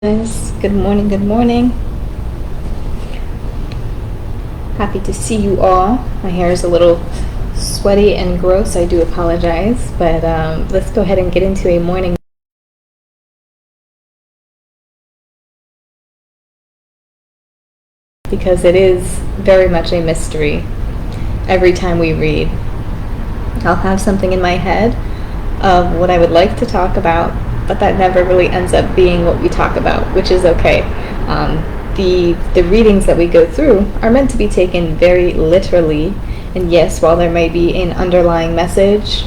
Guys, good morning, good morning. Happy to see you all. My hair is a little sweaty and gross, I do apologize, but let's go ahead and get into a morning because it is very much a mystery every time we read. I'll have something in my head of what I would like to talk about, but that never really ends up being what we talk about, which is okay. The readings that we go through are meant to be taken very literally, and yes, while there may be an underlying message,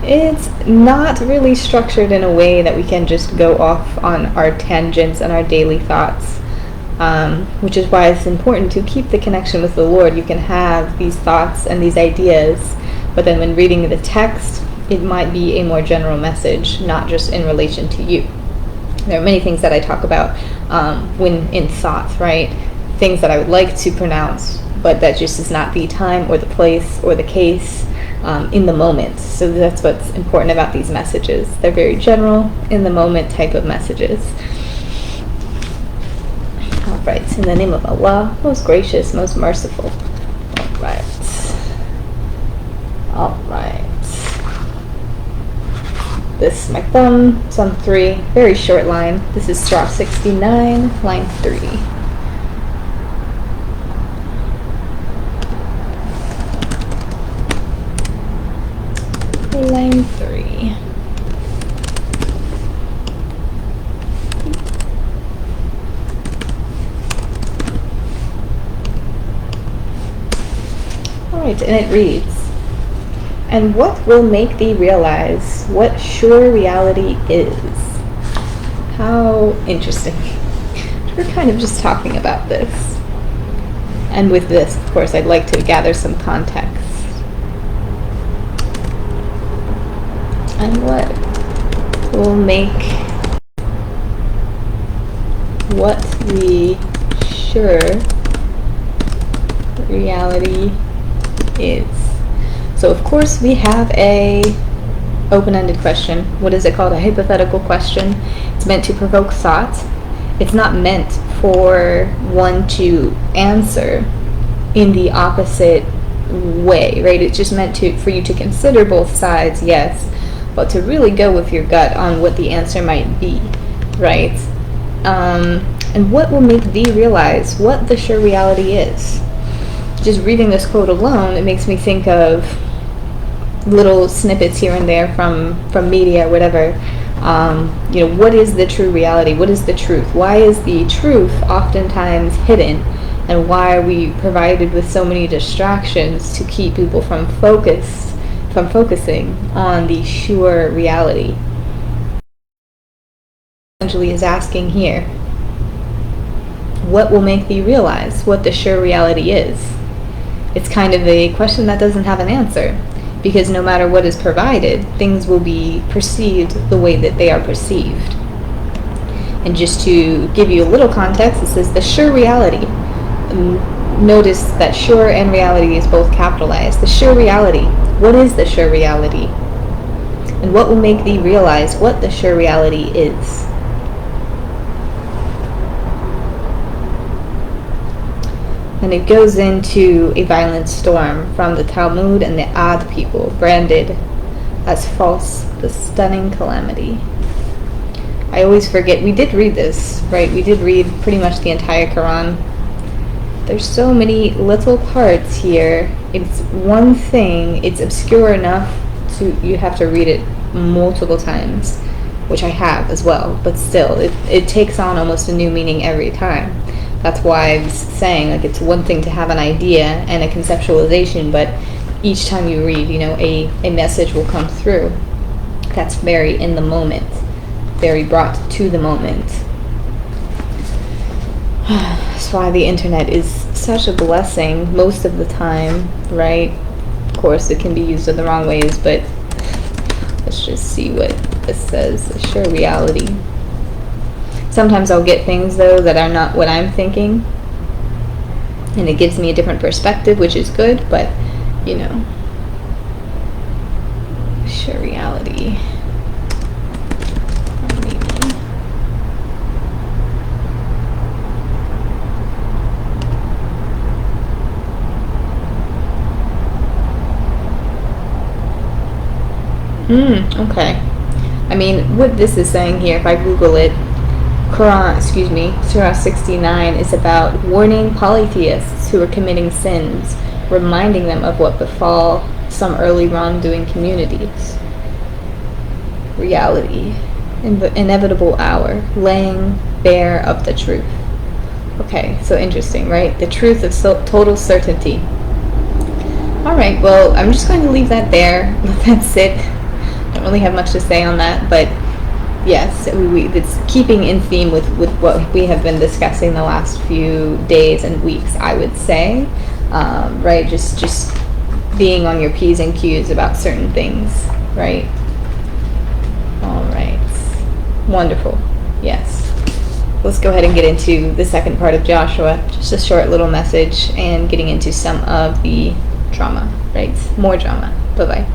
it's not really structured in a way that we can just go off on our tangents and our daily thoughts, which is why it's important to keep the connection with the Lord. You can have these thoughts and these ideas, but then when reading the text, it might be a more general message, not just in relation to you. There are many things that I talk about when in thought, right? Things that I would like to pronounce, but that just is not the time or the place or the case in the moment. So that's what's important about these messages. They're very general, in the moment type of messages. All right, in the name of Allah, most gracious, most merciful. All right. All right. This is my thumb, it's on 3, very short line. This is Surah 69, line 3. Line 3. Alright, and it reads, "And what will make thee realize what sure reality is?" How interesting. We're kind of just talking about this. And with this, of course, I'd like to gather some context. And what will make what the sure reality is? So of course we have a open-ended question. What is it called? A hypothetical question. It's meant to provoke thought. It's not meant for one to answer in the opposite way, right? It's just meant for you to consider both sides, yes, but to really go with your gut on what the answer might be, right? And what will make thee realize what the sure reality is? Just reading this quote alone, it makes me think of little snippets here and there from media, whatever. What is the true reality? What is the truth? Why is the truth oftentimes hidden? And why are we provided with so many distractions to keep people from focusing on the sure reality? Essentially is asking here, what will make thee realize what the sure reality is? It's kind of a question that doesn't have an answer, because no matter what is provided, things will be perceived the way that they are perceived. And just to give you a little context, it says the sure reality. Notice that sure and reality is both capitalized. The sure reality. What is the sure reality? And what will make thee realize what the sure reality is? And it goes into a violent storm from the Talmud and the Ad people, branded as false, the stunning calamity. I always forget, we did read this, right? We did read pretty much the entire Quran. There's so many little parts here. It's one thing, it's obscure enough you have to read it multiple times, which I have as well, but still, it takes on almost a new meaning every time. That's why I was saying, it's one thing to have an idea and a conceptualization, but each time you read, a message will come through that's very in the moment, very brought to the moment. That's why the internet is such a blessing most of the time, right? Of course, it can be used in the wrong ways, but let's just see what this says, the sure reality. Sometimes I'll get things, though, that are not what I'm thinking, and it gives me a different perspective, which is good, but, sure reality. Okay. I mean, what this is saying here, if I Google it, Surah 69 is about warning polytheists who are committing sins, reminding them of what befall some early wrongdoing communities. Reality, inevitable hour, laying bare of the truth. Okay, so interesting, right? The truth of total certainty. All right, well, I'm just going to leave that there. Let that sit. Don't really have much to say on that, but yes, it's keeping in theme with what we have been discussing the last few days and weeks, I would say. Right, just being on your P's and Q's about certain things, right? All right, wonderful. Yes. Let's go ahead and get into the second part of Joshua. Just a short little message and getting into some of the drama, right? More drama. Bye-bye.